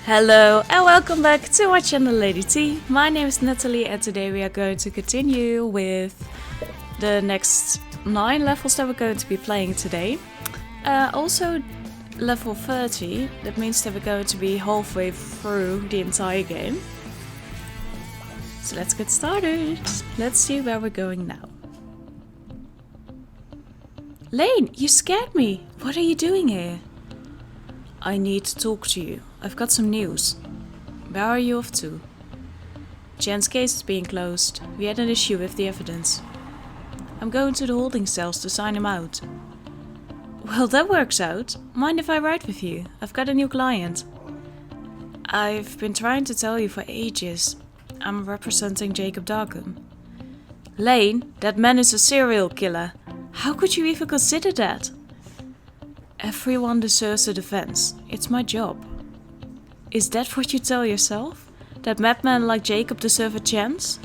Hello and welcome back to my channel Lady T. My name is Nathalie and today we are going to continue with the next 9 levels that we're going to be playing today. Also level 30, that means that we're going to be halfway through the entire game. So let's get started. Let's see where we're going now. Lane, you scared me. What are you doing here? I need to talk to you. I've got some news. Where are you off to? Jen's case is being closed. We had an issue with the evidence. I'm going to the holding cells to sign him out. Well, that works out. Mind if I ride with you? I've got a new client. I've been trying to tell you for ages. I'm representing Jacob Darkham. Lane, that man is a serial killer. How could you even consider that? Everyone deserves a defense. It's my job. Is that what you tell yourself? That madmen like Jacob deserve a chance?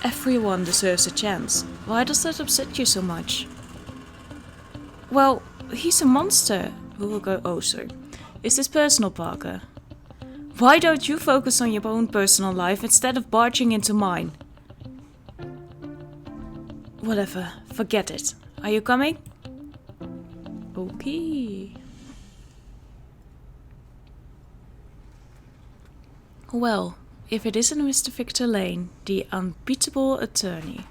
Everyone deserves a chance. Why does that upset you so much? Well, he's a monster. Who will go? Oh, sorry. Is this personal, Parker? Why don't you focus on your own personal life instead of barging into mine? Whatever. Forget it. Are you coming? Okay. Well, if it isn't Mr. Victor Lane, the unbeatable attorney.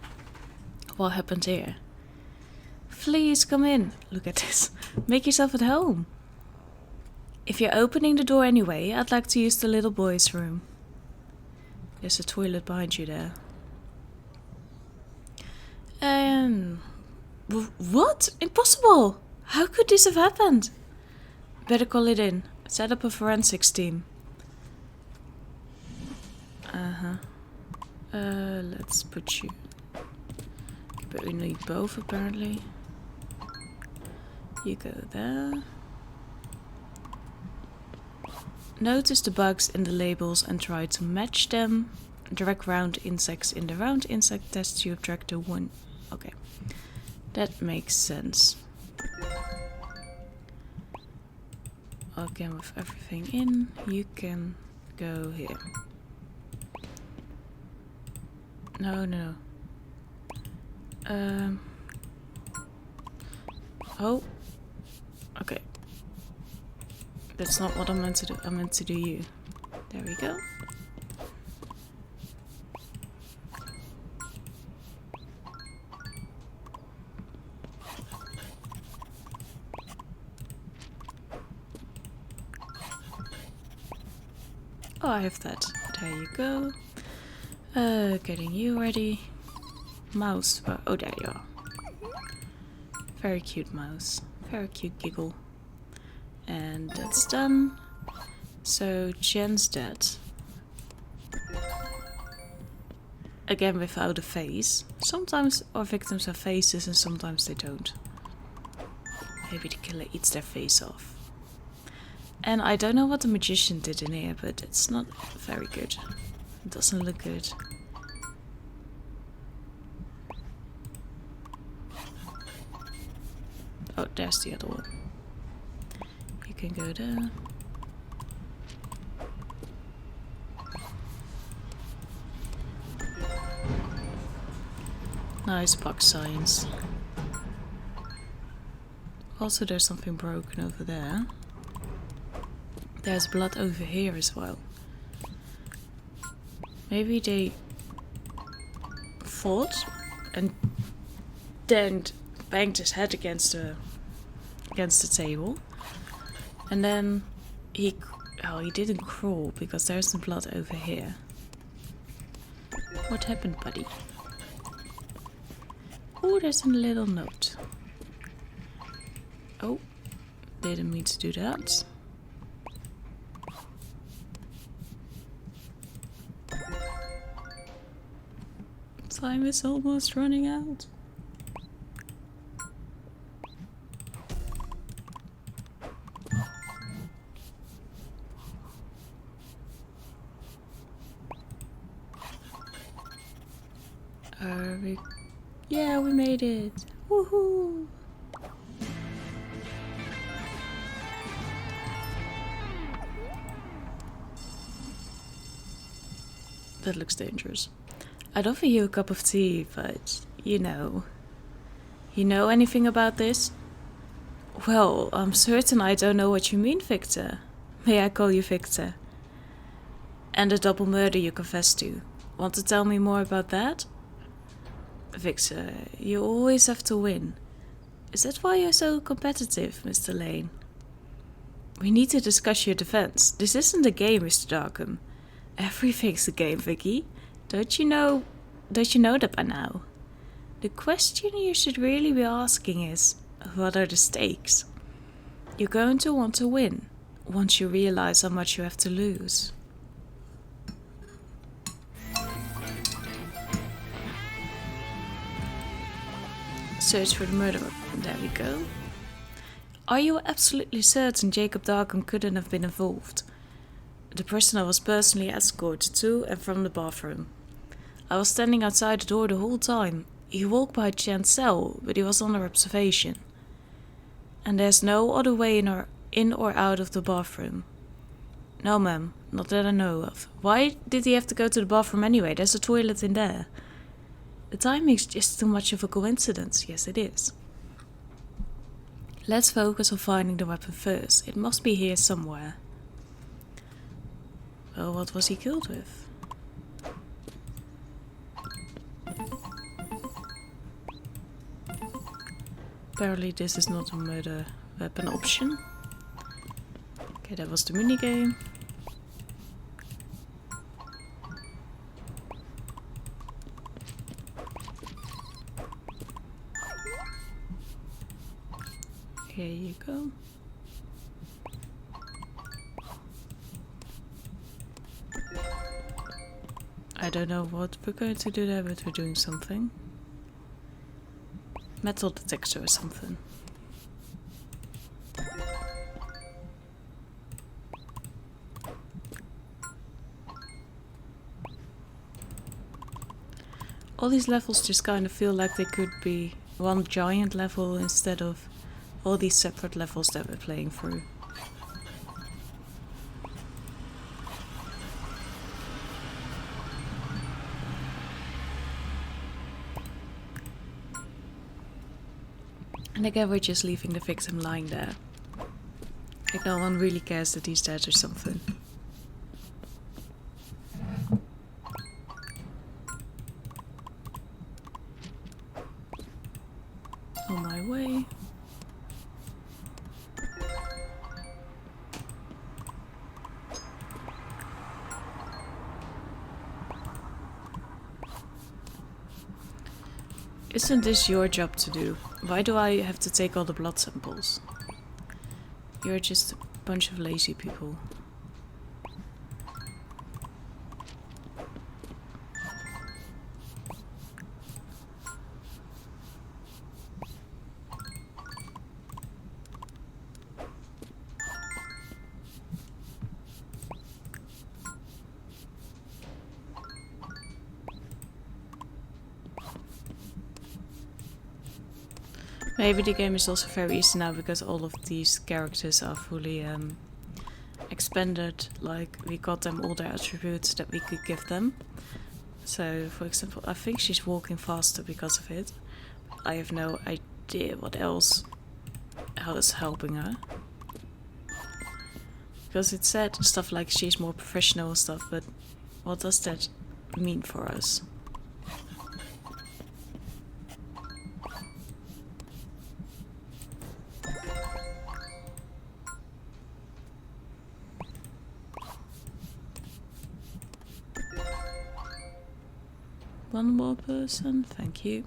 What happened here? Please come in. Look at this. Make yourself at home. If you're opening the door anyway, I'd like to use the little boy's room. There's a toilet behind you there. What? Impossible! How could this have happened? Better call it in. Set up a forensics team. Let's put you... But we need both apparently. You go there. Notice the bugs in the labels and try to match them. Drag round insects in the round insect test tube. Drag the one... Okay. That makes sense. Again, with everything in, you can go here. No. Oh. Okay. That's not what I meant to do. I meant to do you. There we go. Oh, I have that. There you go. Getting you ready. Mouse. Oh, there you are. Very cute mouse. Very cute giggle. And that's done. So, Jen's dead. Again, without a face. Sometimes our victims have faces and sometimes they don't. Maybe the killer eats their face off. And I don't know what the magician did in here, but it's not very good. It doesn't look good. Oh, there's the other one. You can go there. Nice box science. Also, there's something broken over there. There's blood over here as well. Maybe they fought and then banged his head against the table, and then he didn't crawl because there's some blood over here. What happened, buddy? Oh, there's a little note. Oh, didn't mean to do that. Time is almost running out. Yeah, we made it. Woohoo! That looks dangerous. I'd offer you a cup of tea, but you know. You know anything about this? Well, I'm certain I don't know what you mean, Victor. May I call you Victor? And the double murder you confessed to. Want to tell me more about that? Victor, you always have to win. Is that why you're so competitive, Mr. Lane? We need to discuss your defense. This isn't a game, Mr. Darkham. Everything's a game, Vicky. Don't you know that by now? The question you should really be asking is, what are the stakes? You're going to want to win, once you realize how much you have to lose. Search for the murderer. There we go. Are you absolutely certain Jacob Darkham couldn't have been involved? The person I was personally escorted to and from the bathroom. I was standing outside the door the whole time. He walked by Chan's cell, but he was under observation. And there's no other way in or out of the bathroom. No, ma'am, not that I know of. Why did he have to go to the bathroom anyway? There's a toilet in there. The timing's just too much of a coincidence. Yes, it is. Let's focus on finding the weapon first. It must be here somewhere. Well, what was he killed with? Apparently this is not a murder weapon option. Okay, that was the minigame. Here you go. I don't know what we're going to do there, but we're doing something. Metal detector or something. All these levels just kind of feel like they could be one giant level instead of all these separate levels that we're playing through. And again, we're just leaving the victim lying there. Like no one really cares that he's dead or something. On my way. Isn't this your job to do? Why do I have to take all the blood samples? You're just a bunch of lazy people. Maybe the game is also very easy now because all of these characters are fully expanded. Like we got them all their attributes that we could give them. So for example, I think she's walking faster because of it. I have no idea what else is helping her. Because it said stuff like she's more professional and stuff, but what does that mean for us? One more person, thank you.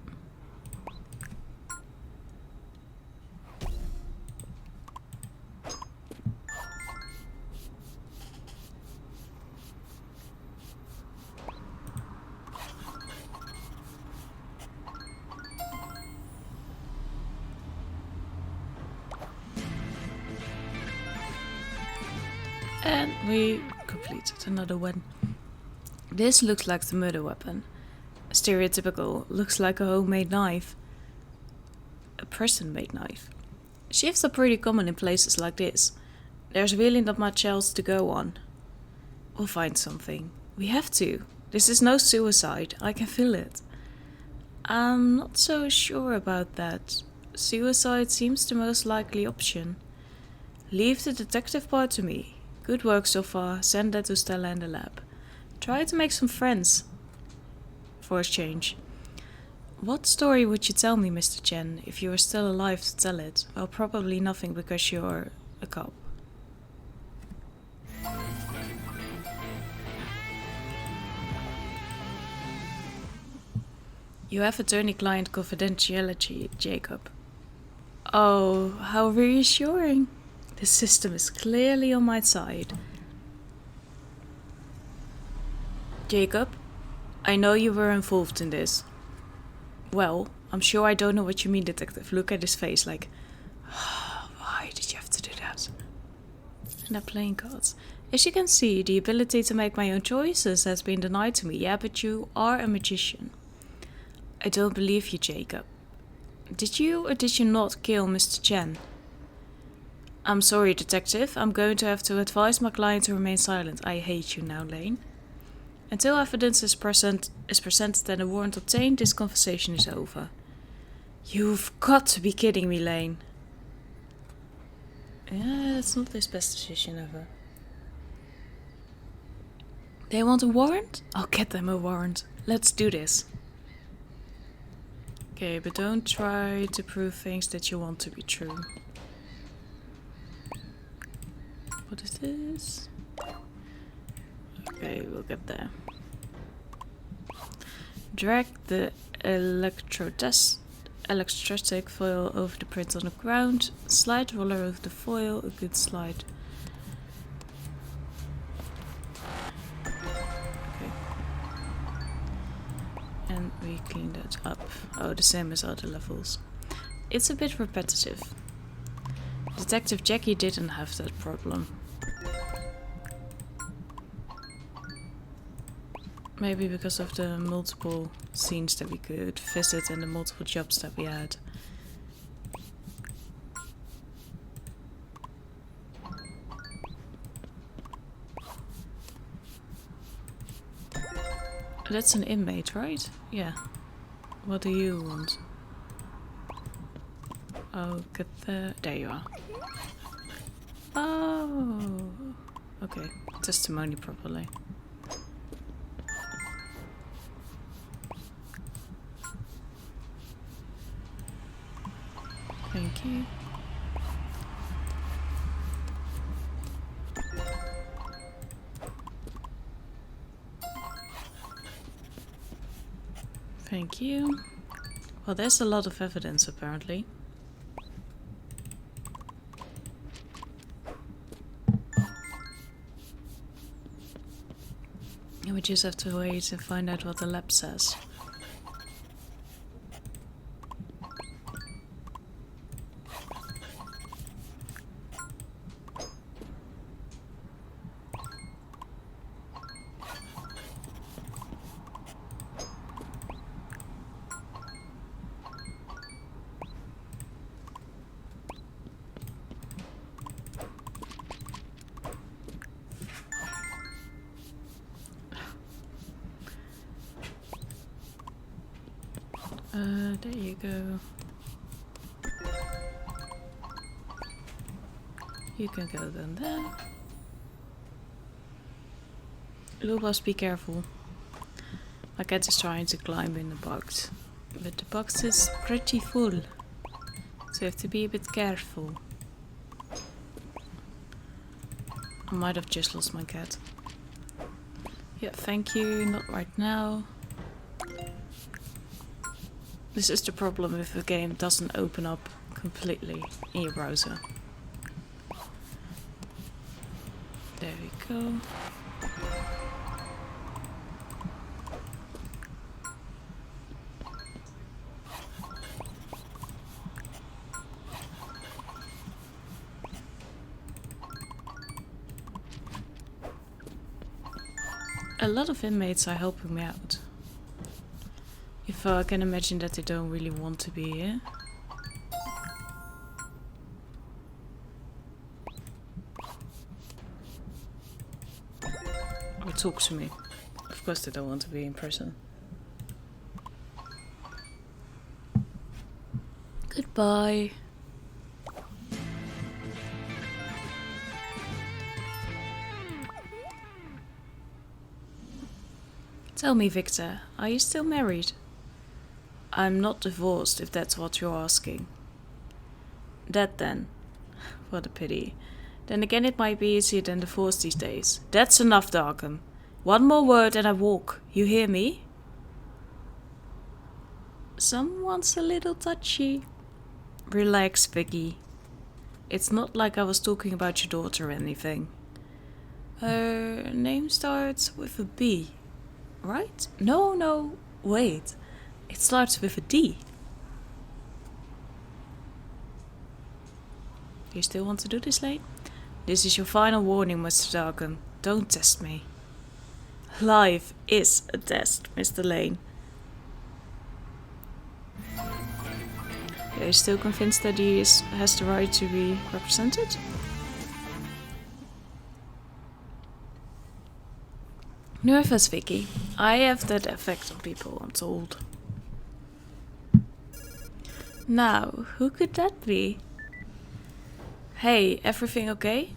And we completed another one. This looks like the murder weapon. Stereotypical, looks like a homemade knife. A person-made knife. Shifts are pretty common in places like this. There's really not much else to go on. We'll find something. We have to. This is no suicide. I can feel it. I'm not so sure about that. Suicide seems the most likely option. Leave the detective part to me. Good work so far. Send that to Stella in the lab. Try to make some friends. For a change. What story would you tell me, Mr. Chen, if you were still alive to tell it? Well, probably nothing because you're a cop. You have attorney-client confidentiality, Jacob. Oh, how reassuring. The system is clearly on my side. Jacob, I know you were involved in this. Well, I'm sure I don't know what you mean, detective. Look at his face like, why did you have to do that? And they're playing cards. As you can see, the ability to make my own choices has been denied to me. Yeah, but you are a magician. I don't believe you, Jacob. Did you or did you not kill Mr. Chen? I'm sorry, detective. I'm going to have to advise my client to remain silent. I hate you now, Lane. Until evidence is presented and a warrant obtained, this conversation is over. You've got to be kidding me, Lane. Yeah, that's not his best decision ever. They want a warrant? I'll get them a warrant. Let's do this. Okay, but don't try to prove things that you want to be true. What is this? Okay, we'll get there. Drag the electrostatic foil over the print on the ground. Slide roller over the foil. A good slide. Okay. And we clean that up. Oh, the same as other levels. It's a bit repetitive. Detective Jackie didn't have that problem. Maybe because of the multiple scenes that we could visit and the multiple jobs that we had. That's an inmate, right? Yeah. What do you want? Oh, get the... There you are. Oh. Okay. Testimony properly. Thank you. Thank you. Well, there's a lot of evidence apparently. And we just have to wait and find out what the lab says. There you go. You can go down there. Lubas, be careful. My cat is trying to climb in the box. But the box is pretty full. So you have to be a bit careful. I might have just lost my cat. Yeah, thank you. Not right now. This is the problem if a game doesn't open up completely in your browser. There we go. A lot of inmates are helping me out. If I can imagine that they don't really want to be here. Or talk to me. Of course they don't want to be in prison. Goodbye. Tell me, Victor, are you still married? I'm not divorced, if that's what you're asking. That then. What a pity. Then again, it might be easier than divorce these days. That's enough, Darkham. One more word and I walk. You hear me? Someone's a little touchy. Relax, Vicky. It's not like I was talking about your daughter or anything. Her name starts with a B, right? No, wait. It starts with a D. You still want to do this, Lane? This is your final warning, Mr. Darkham. Don't test me. Life is a test, Mr. Lane. Are you still convinced that he has the right to be represented? Nervous, Vicky. I have that effect on people, I'm told. Now, who could that be? Hey, everything okay?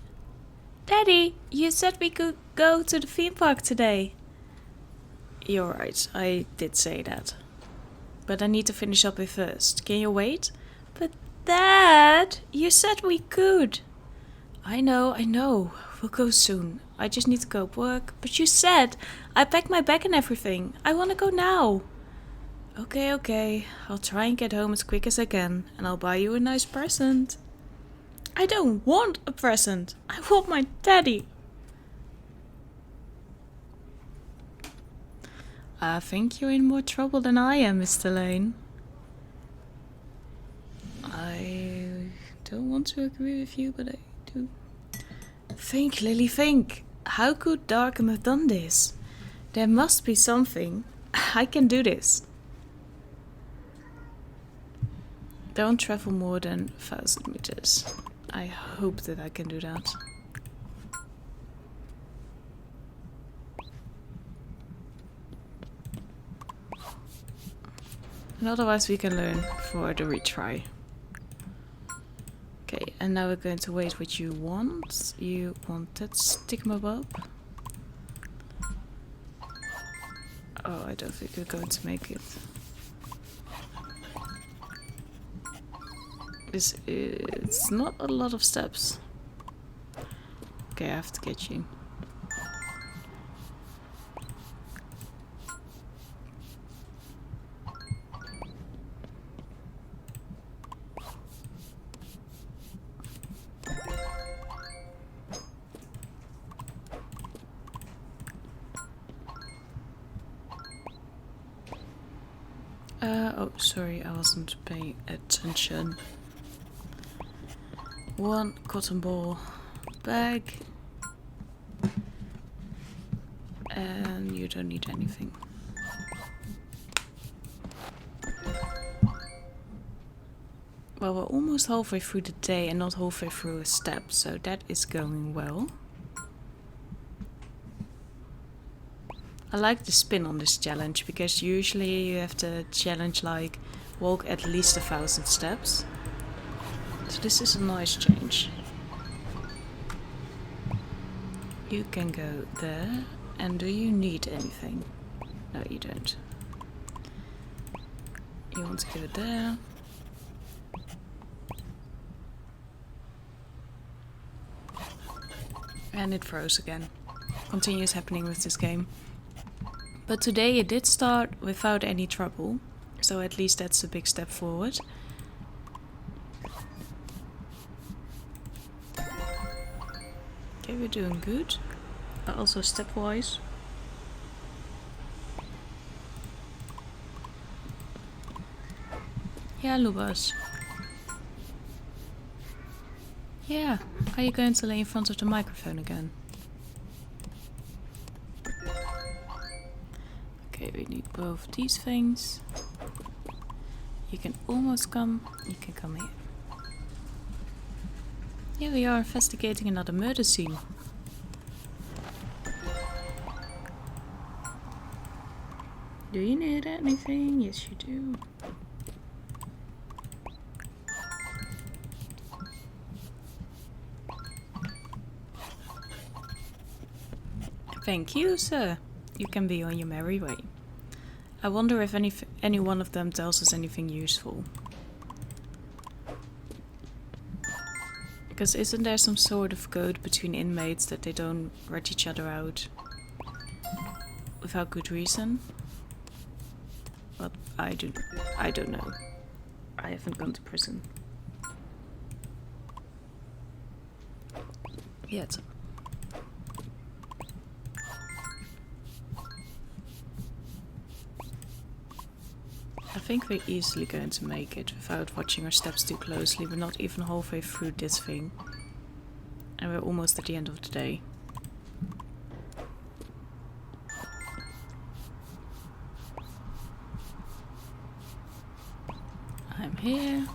Daddy, you said we could go to the theme park today. You're right, I did say that. But I need to finish up it first. Can you wait? But Dad, you said we could. I know. We'll go soon. I just need to go work. But you said I packed my bag and everything. I want to go now. Okay. I'll try and get home as quick as I can. And I'll buy you a nice present. I don't want a present. I want my daddy. I think you're in more trouble than I am, Mr. Lane. I don't want to agree with you, but I do. Think, Lily, think. How could Darkham have done this? There must be something. I can do this. Don't travel more than 1,000 meters. I hope that I can do that. And otherwise we can learn for the retry. Okay, and now we're going to wait what you want. You want that stigmabob. Oh, I don't think we're going to make it. It's not a lot of steps. Okay, I have to get you. Oh, sorry, I wasn't paying attention. 1 cotton ball bag. And you don't need anything. Well, we're almost halfway through the day and not halfway through a step, so that is going well. I like the spin on this challenge, because usually you have to challenge like walk at least 1,000 steps. So this is a nice change. You can go there. And do you need anything? No, you don't. You want to go there. And it froze again. Continues happening with this game. But today it did start without any trouble. So at least that's a big step forward. Okay, we're doing good. Also stepwise. Yeah, Lubas. Yeah, are you going to lay in front of the microphone again? Okay, we need both these things. You can almost come. You can come here. Here we are investigating another murder scene. Do you need anything? Yes, you do. Thank you, sir. You can be on your merry way. I wonder if any one of them tells us anything useful. Because isn't there some sort of code between inmates that they don't rat each other out without good reason? But I don't know. I haven't gone to prison yet. I think we're easily going to make it without watching our steps too closely. We're not even halfway through this thing. And we're almost at the end of the day. I'm here.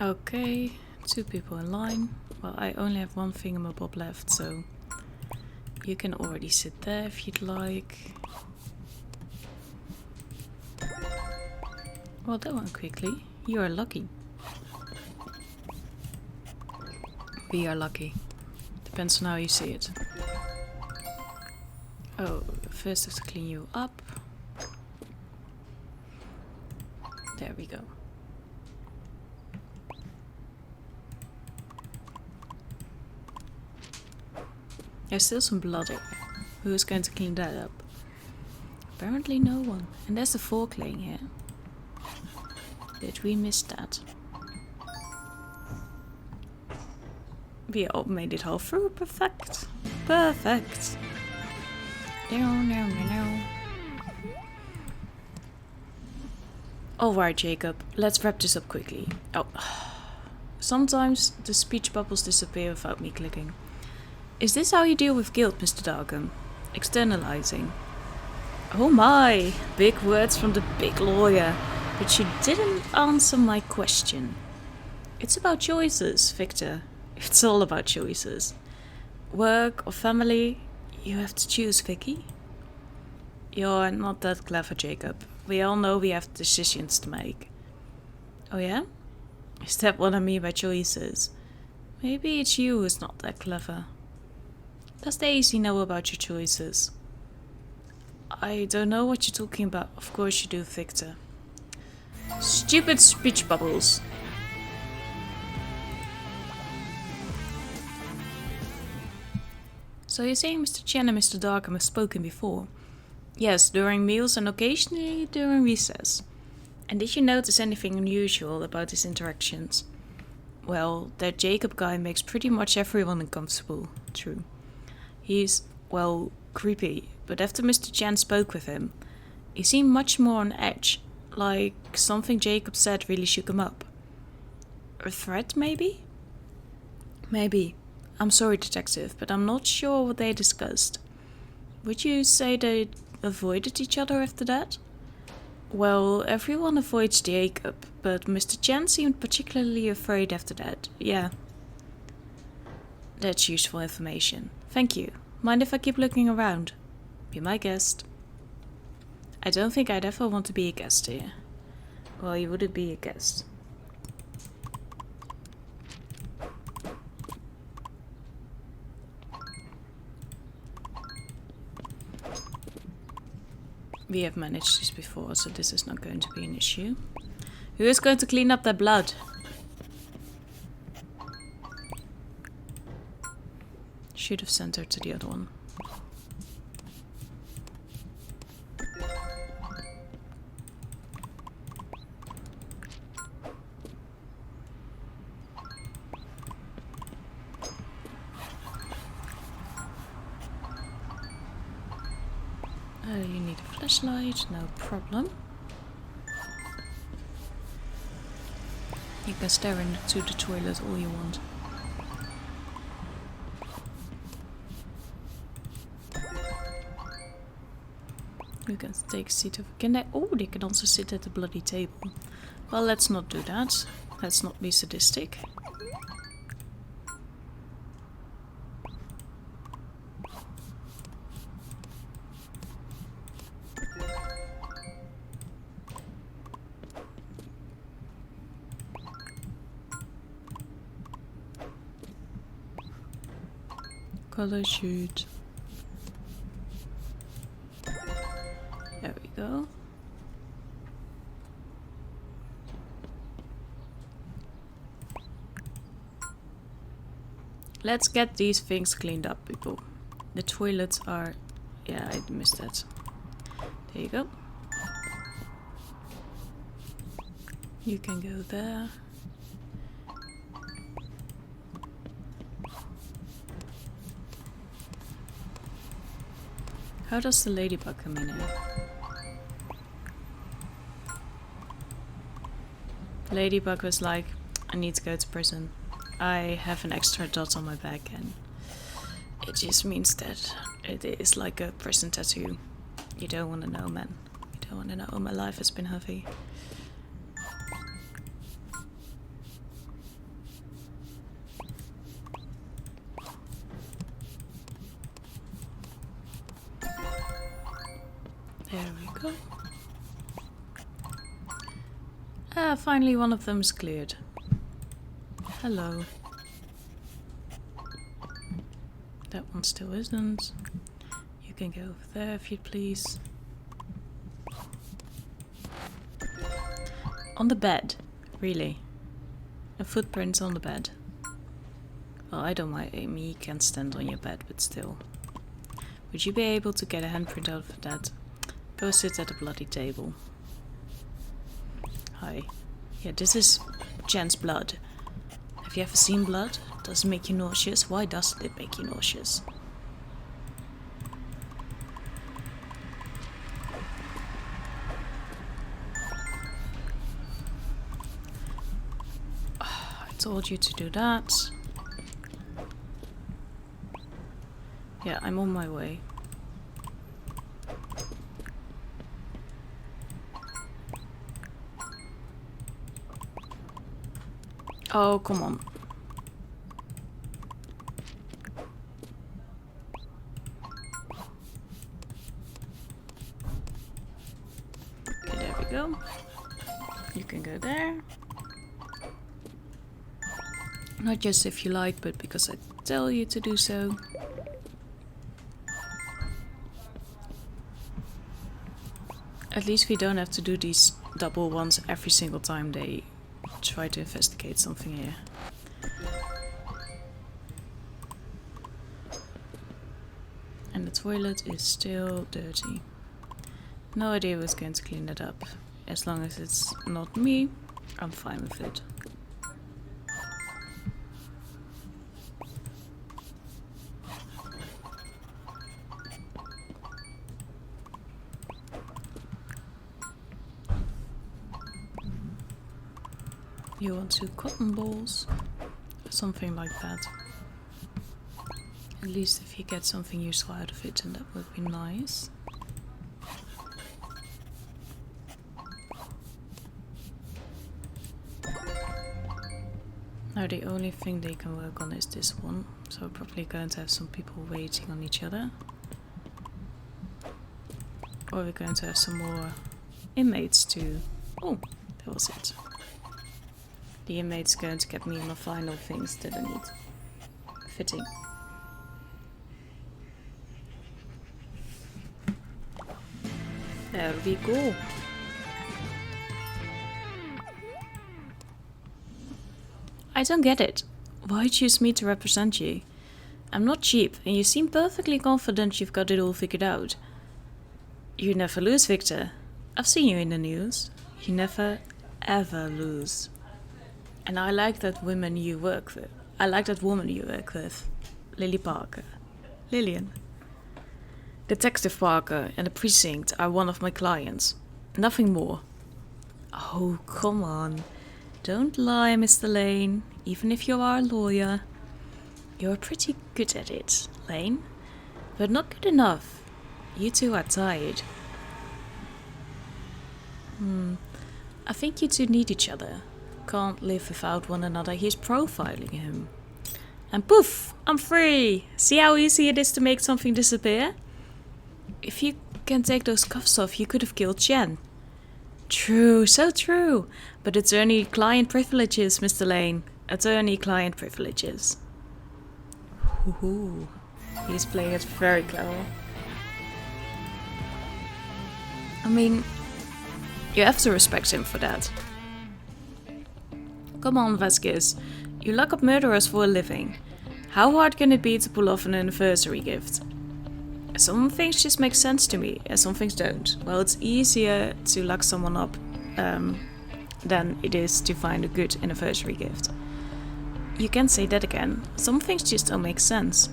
Okay, 2 people in line. Well, I only have one thingamabob left, so you can already sit there if you'd like. Well, that went quickly. You are lucky. We are lucky. Depends on how you see it. Oh, first I have to clean you up. There we go. There's still some blood here. Who is going to clean that up? Apparently no one. And there's the fork laying here. Did we miss that? We all made it all through. Perfect. Perfect. No. Alright, Jacob. Let's wrap this up quickly. Oh. Sometimes the speech bubbles disappear without me clicking. Is this how you deal with guilt, Mr. Darkham? Externalizing. Oh my! Big words from the big lawyer. But you didn't answer my question. It's about choices, Victor. It's all about choices. Work or family, you have to choose, Vicky. You're not that clever, Jacob. We all know we have decisions to make. Oh yeah? Is that what I mean by choices? Maybe it's you who's not that clever. Does Daisy know about your choices? I don't know what you're talking about. Of course you do, Victor. Stupid speech bubbles. So you're saying Mr. Chen and Mr. Darkham have spoken before? Yes, during meals and occasionally during recess. And did you notice anything unusual about his interactions? Well, that Jacob guy makes pretty much everyone uncomfortable. True. He's, well, creepy, but after Mr. Chen spoke with him, he seemed much more on edge, like something Jacob said really shook him up. A threat, maybe? Maybe. I'm sorry, Detective, but I'm not sure what they discussed. Would you say they avoided each other after that? Well, everyone avoids Jacob, but Mr. Chen seemed particularly afraid after that, yeah. That's useful information. Thank you. Mind if I keep looking around? Be my guest. I don't think I'd ever want to be a guest here. Well, you wouldn't be a guest. We have managed this before, so this is not going to be an issue. Who is going to clean up their blood? Should have sent her to the other one. You need a flashlight, no problem. You can stare into the toilet all you want. You can take a seat of... Can they... Oh, they can also sit at the bloody table. Well, let's not do that. Let's not be sadistic. Color shoot. There we go. Let's get these things cleaned up, people. The toilets are... Yeah, I missed that. There you go. You can go there. How does the ladybug come in here? The ladybug was like, I need to go to prison. I have an extra dot on my back and it just means that it is like a prison tattoo. You don't want to know, man. You don't want to know. My life has been heavy. There we go. Ah, finally one of them is cleared. Hello. That one still isn't. You can go over there if you'd please. On the bed, really? A footprint on the bed. Well, I don't mind. Me can't stand on your bed, but still. Would you be able to get a handprint out of that? Go sit at the bloody table. Hi. Yeah, this is Jen's blood. Have you ever seen blood? Does it make you nauseous? Why doesn't it make you nauseous? I told you to do that. Yeah, I'm on my way. Oh, come on. Okay, there we go. You can go there. Not just if you like, but because I tell you to do so. At least we don't have to do these double ones every single time they try to investigate something here. And the toilet is still dirty. No idea who's going to clean that up. As long as it's not me, I'm fine with it. You want 2 cotton balls? Something like that. At least if you get something useful out of it, then that would be nice. Now the only thing they can work on is this one, so we're probably going to have some people waiting on each other. Or we're going to have some more inmates too. Oh, that was it. The inmate's going to get me my final things that I need. Fitting. There we go. I don't get it. Why choose me to represent you? I'm not cheap, and you seem perfectly confident you've got it all figured out. You never lose, Victor. I've seen you in the news. You never, ever lose. And I like that woman you work with. I like that woman you work with. Lily Parker. Lillian. Detective Parker and the precinct are one of my clients. Nothing more. Oh, come on. Don't lie, Mr. Lane. Even if you are a lawyer. You're pretty good at it, Lane. But not good enough. You two are tired. I think you two need each other. Can't live without one another. He's profiling him. And poof! I'm free! See how easy it is to make something disappear? If you can take those cuffs off, you could have killed Jen. True, so true. But attorney-client privileges, Mr. Lane. Attorney-client privileges. Ooh. He's playing it very clever. I mean, you have to respect him for that. Come on, Vasquez. You lock up murderers for a living. How hard can it be to pull off an anniversary gift? Some things just make sense to me, and some things don't. Well, it's easier to lock someone up than it is to find a good anniversary gift. You can say that again. Some things just don't make sense.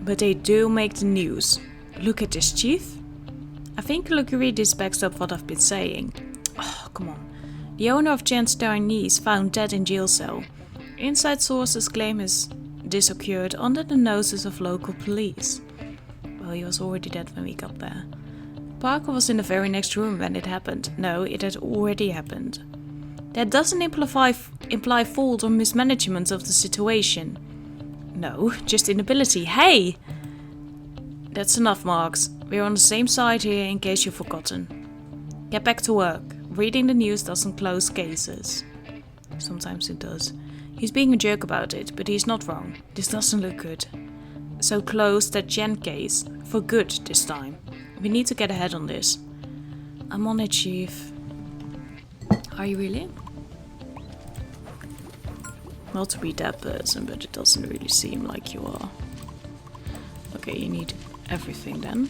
But they do make the news. Look at this, Chief. I think this backs up what I've been saying. Oh, come on. The owner of Jen's Chinese found dead in jail cell. Inside sources claim this occurred under the noses of local police. Well, he was already dead when we got there. Parker was in the very next room when it happened. No, it had already happened. That doesn't imply fault or mismanagement of the situation. No, just inability. Hey! That's enough, Marks. We're on the same side here in case you've forgotten. Get back to work. Reading the news doesn't close cases. Sometimes it does. He's being a jerk about it, but he's not wrong. This doesn't look good. So close that Jen case. For good this time. We need to get ahead on this. I'm on it, Chief. Are you really? Not to be that person, but it doesn't really seem like you are. Okay, you need everything then.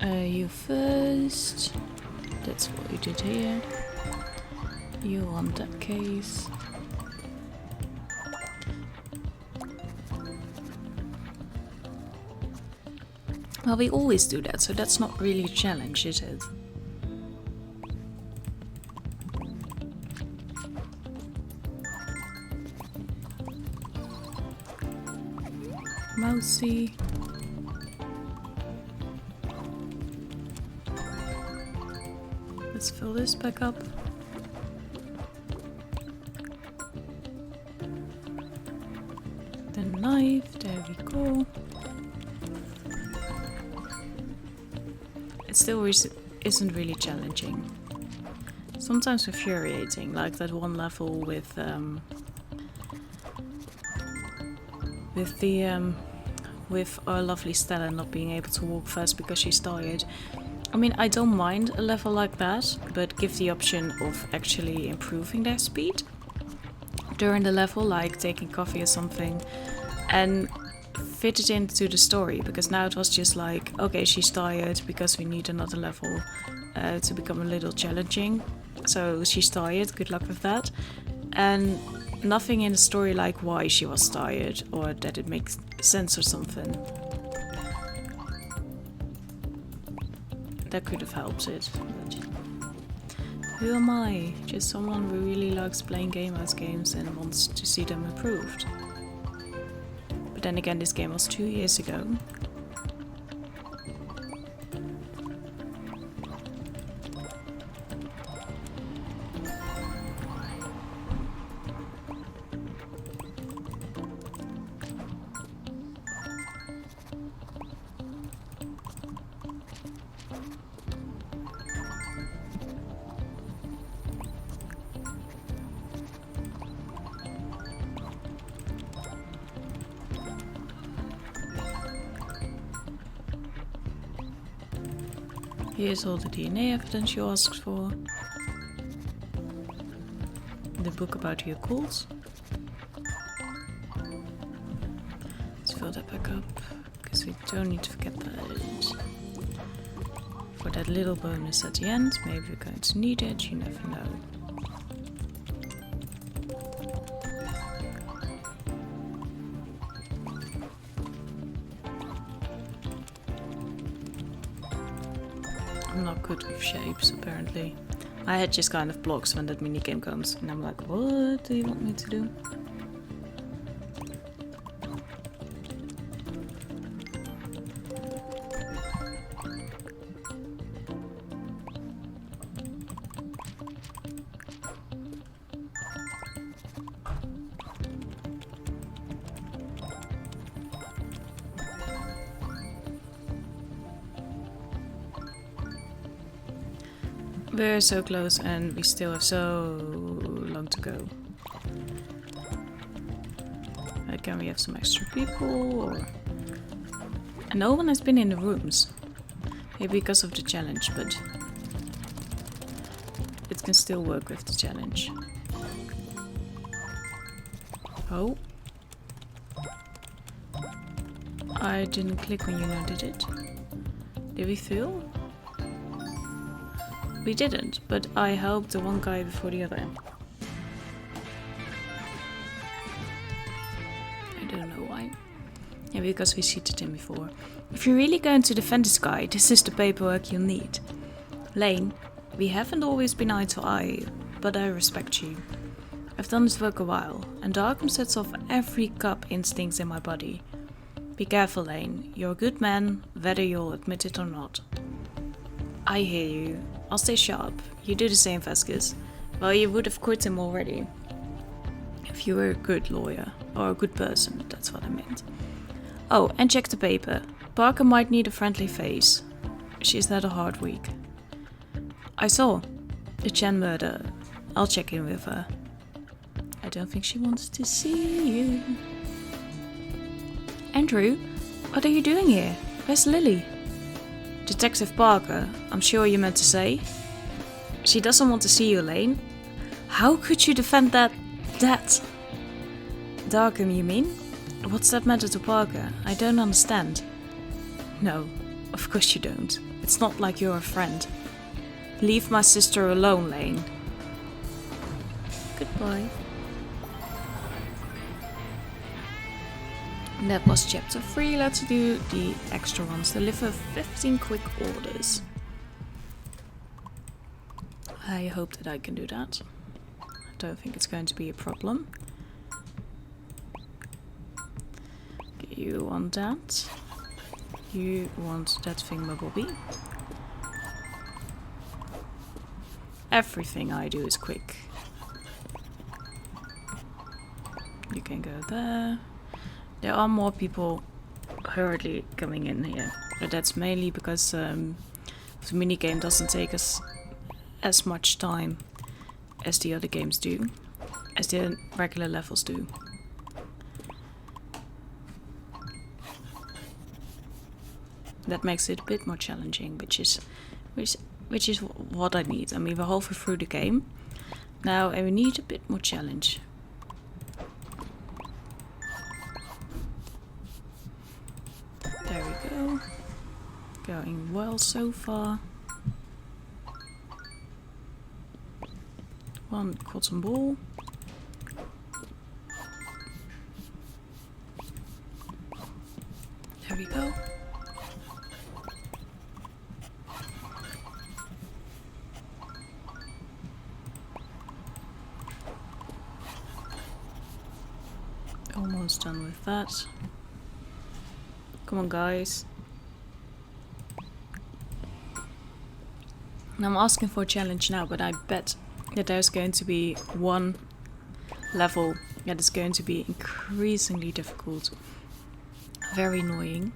You first. That's what you did here. You want that case. Well, we always do that, so that's not really a challenge, is it? Mousy. Let's fill this back up. The knife, there we go. It still isn't really challenging. Sometimes infuriating, like that one level with our lovely Stella not being able to walk fast because she's tired. I mean, I don't mind a level like that, but give the option of actually improving their speed during the level, like taking coffee or something, and fit it into the story, because now it was just like, okay, she's tired because we need another level to become a little challenging. So she's tired, good luck with that. And nothing in the story like why she was tired or that it makes sense or something. That could have helped it. But who am I? Just someone who really likes playing game house games and wants to see them improved. But then again, this game was 2 years ago. Here's all the DNA evidence you asked for. The book about your calls. Let's fill that back up, because we don't need to forget that. For that little bonus at the end, maybe we're going to need it, you never know. I'm not good with shapes, apparently. I had just kind of blocks when that minigame comes, and I'm like, what do you want me to do? We're so close and we still have so long to go. Like, can we have some extra people? Or... And no one has been in the rooms. Maybe because of the challenge, but it can still work with the challenge. Oh. I didn't click on you now, did it? Did we fail? We didn't, but I helped the one guy before the other. I don't know why. Yeah, because we cheated him before. If you're really going to defend this guy, this is the paperwork you'll need. Lane, we haven't always been eye to eye, but I respect you. I've done this work a while, and Darkham sets off every cop instinct in my body. Be careful, Lane. You're a good man, whether you'll admit it or not. I hear you. I'll stay sharp. You do the same, Vasquez. Well, you would have quit him already. If you were a good lawyer, or a good person, that's what I meant. Oh, and check the paper. Parker might need a friendly face. She's had a hard week. I saw. The Chen murder. I'll check in with her. I don't think she wants to see you. Andrew, what are you doing here? Where's Lily? Detective Parker, I'm sure you meant to say. She doesn't want to see you, Lane. How could you defend that? Darkham, you mean? What's that matter to Parker? I don't understand. No, of course you don't. It's not like you're a friend. Leave my sister alone, Lane. Goodbye. That was chapter 3. Let's do the extra ones. Deliver 15 quick orders. I hope that I can do that. I don't think it's going to be a problem. You want that. You want that thingamabobby. Everything I do is quick. You can go there. There are more people hurriedly coming in here. But that's mainly because the minigame doesn't take us as much time as the other games do. As the regular levels do. That makes it a bit more challenging, which is what I need. I mean, we're halfway through the game now, and we need a bit more challenge. There we go. Going well so far. One cotton ball. There we go. Almost done with that. Come on, guys. I'm asking for a challenge now, but I bet that there's going to be one level that is going to be increasingly difficult. Very annoying.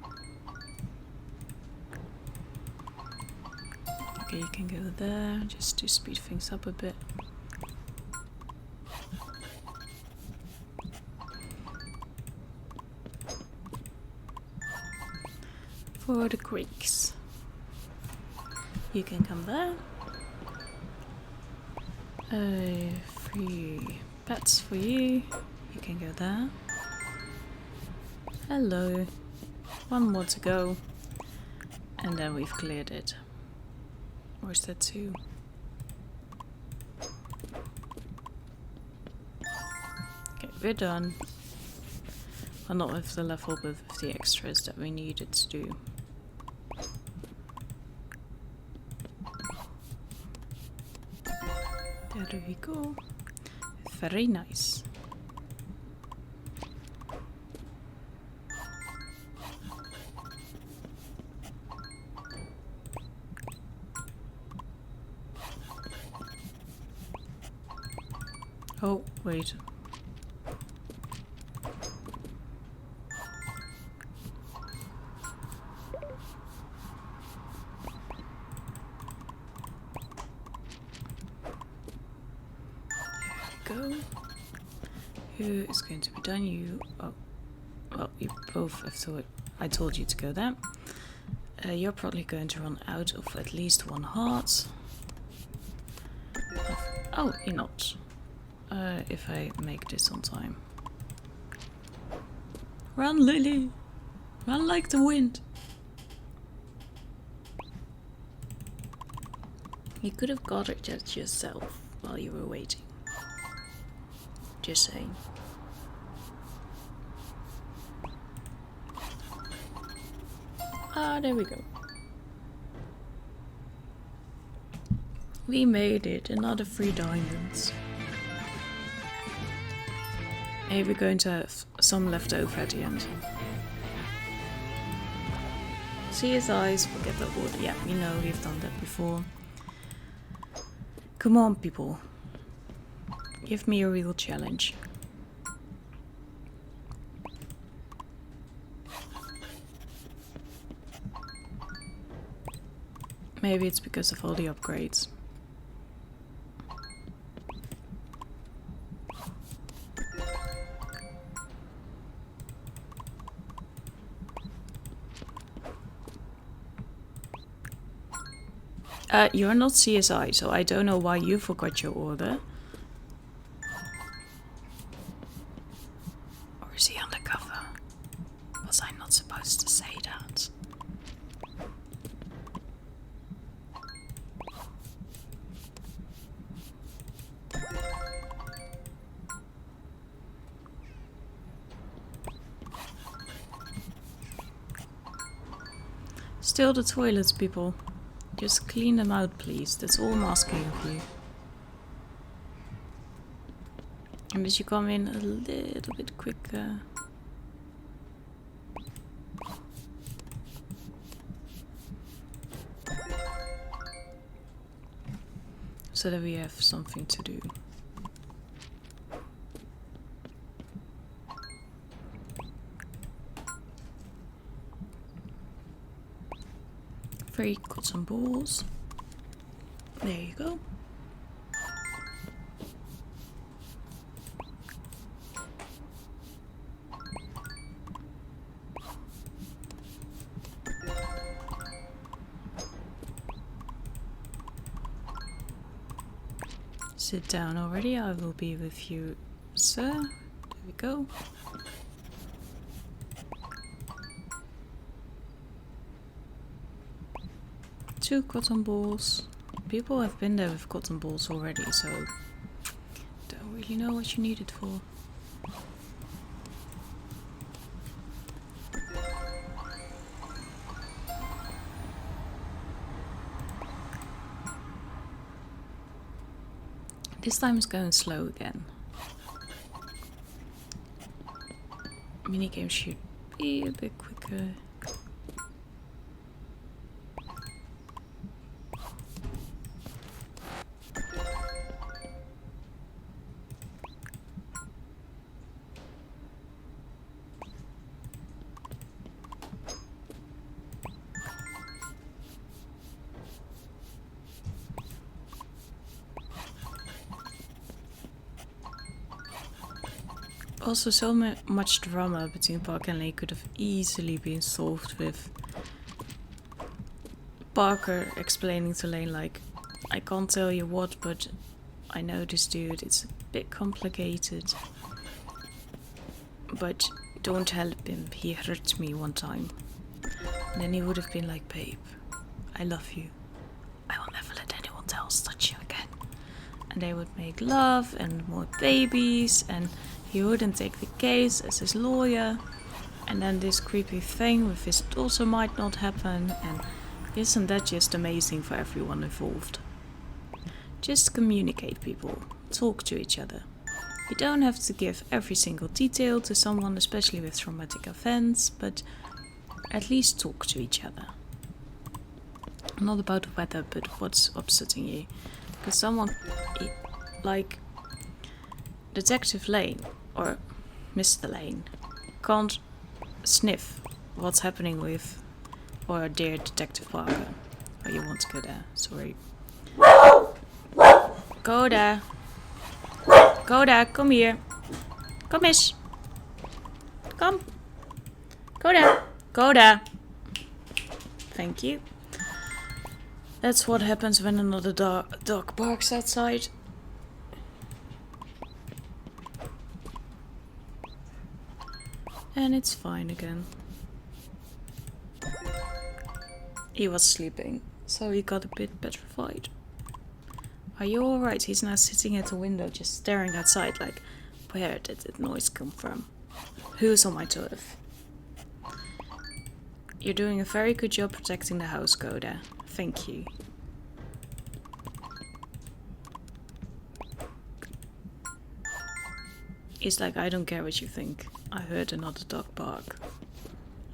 Okay, you can go there, just to speed things up a bit. For the creeks. You can come there. 3 pets for you. You can go there. Hello. 1 more to go. And then we've cleared it. Or is that 2? Okay, we're done. Well, not with the level, but with the extras that we needed to do. There we go. Very nice. Oh, wait. Go. Who is going to be done? You. Oh, we both have thought I told you to go there. You're probably going to run out of at least one heart. Oh, you're not. If I make this on time. Run, Lily! Run like the wind! You could have got it at yourself while you were waiting. Just saying. Ah, there we go. We made it, another 3 diamonds. Maybe we're going to have some left over at the end. CSIs, forget the order. Yeah, we know we've done that before. Come on, people. Give me a real challenge. Maybe it's because of all the upgrades. You're not CSI, so I don't know why you forgot your order. Or is he undercover? Was I not supposed to say that? Still the toilets, people. Just clean them out, please. That's all I'm asking of you. And as you come in a little bit quicker. So that we have something to do. Very cotton balls. There you go. Sit down already. I will be with you, sir. There we go. Two cotton balls. People have been there with cotton balls already, so don't really know what you need it for. This time it's going slow again. Minigame should be a bit quicker. Also, so much drama between Parker and Lane could have easily been solved with Parker explaining to Lane, like, I can't tell you what, but I know this dude, it's a bit complicated. But don't help him, he hurt me one time. And then he would have been like, babe, I love you. I will never let anyone else touch you again. And they would make love and more babies, and he wouldn't take the case as his lawyer, and then this creepy thing with this also might not happen, and isn't that just amazing for everyone involved? Just communicate, people. Talk to each other. You don't have to give every single detail to someone, especially with traumatic events, but at least talk to each other. Not about the weather, but what's upsetting you. Because someone, like Detective Lane, or Mr. Lane, can't sniff what's happening with, or dear Detective Parker. Oh, you want to go there, sorry. Go there. Go there, come here. Come eens. Come. Go there. Go there. Thank you. That's what happens when another dog barks outside. And it's fine again. He was sleeping, so he got a bit petrified. Are you alright? He's now sitting at the window just staring outside like, where did that noise come from? Who's on my turf? You're doing a very good job protecting the house, Goda. Thank you. He's like, I don't care what you think. I heard another dog bark.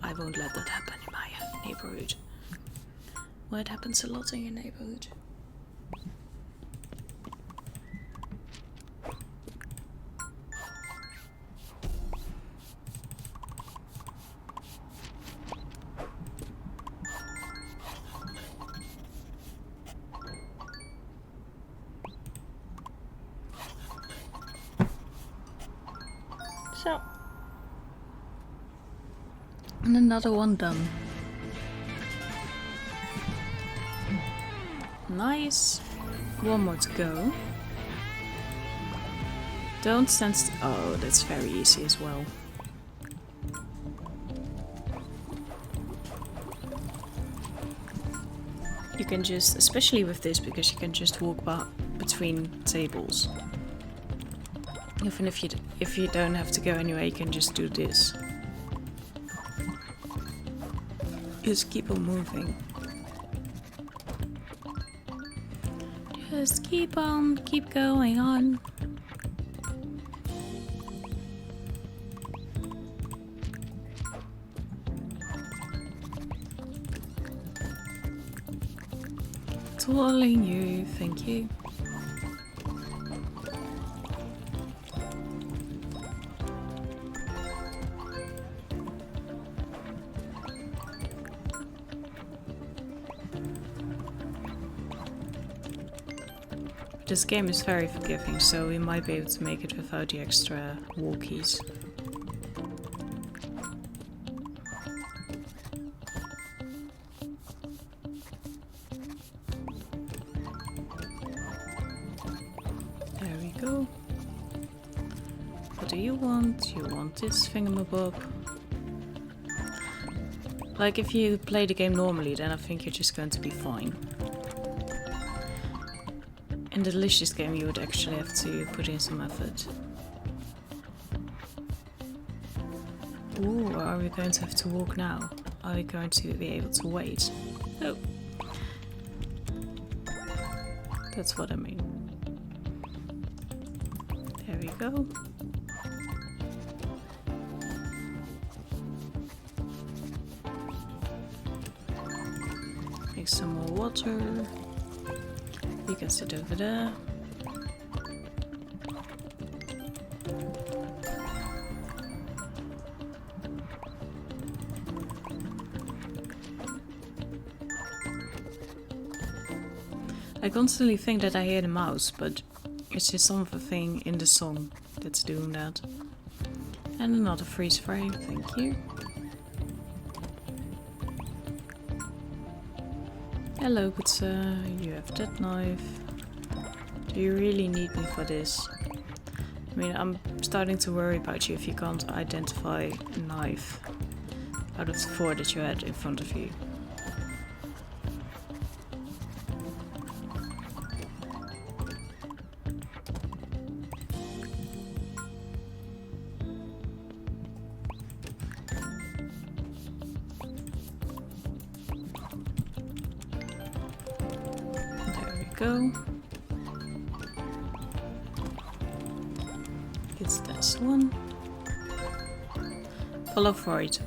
I won't let that happen in my neighborhood. Well, it happens a lot in your neighborhood. So, and another one done. Nice. One more to go. Don't stand still. Oh, that's very easy as well. You can just, especially with this, because you can just walk between tables. Even if you don't have to go anywhere, you can just do this. Just keep on moving. Just keep going on. Twirling you, thank you. This game is very forgiving, so we might be able to make it without the extra walkies. There we go. What do you want? You want this thingamabob. Like, if you play the game normally, then I think you're just going to be fine. In the delicious game, you would actually have to put in some effort. Ooh, are we going to have to walk now? Are we going to be able to wait? Oh. That's what I mean. There we go. Make some more water. You can sit over there. I constantly think that I hear the mouse, but it's just something in the song that's doing that. And another freeze frame, thank you. Hello, good sir. You have that knife. Do you really need me for this? I mean, I'm starting to worry about you if you can't identify a knife out of the 4 that you had in front of you. Go. It's this one. Follow Freud.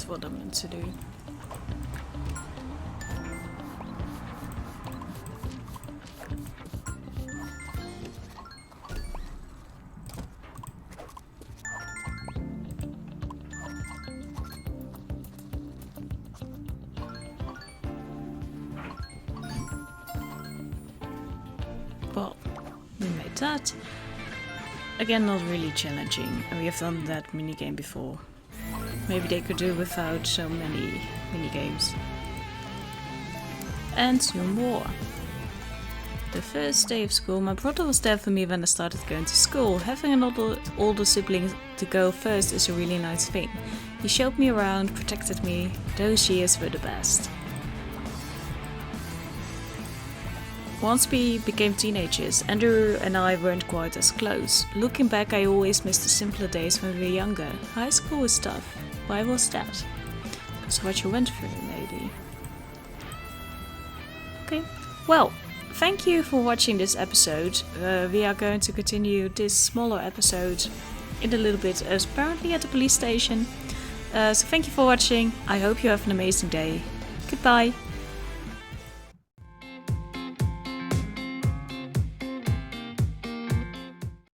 that's what I'm meant to do. Well, we made that. Again, not really challenging, and we have done that minigame before. Maybe they could do without so many minigames. And 2 more. The first day of school, my brother was there for me when I started going to school. Having another older sibling to go first is a really nice thing. He showed me around, protected me. Those years were the best. Once we became teenagers, Andrew and I weren't quite as close. Looking back, I always miss the simpler days when we were younger. High school was tough. Why was that? Because what you went through, maybe. Okay, well, thank you for watching this episode. We are going to continue this smaller episode in a little bit, apparently at the police station. So thank you for watching. I hope you have an amazing day. Goodbye.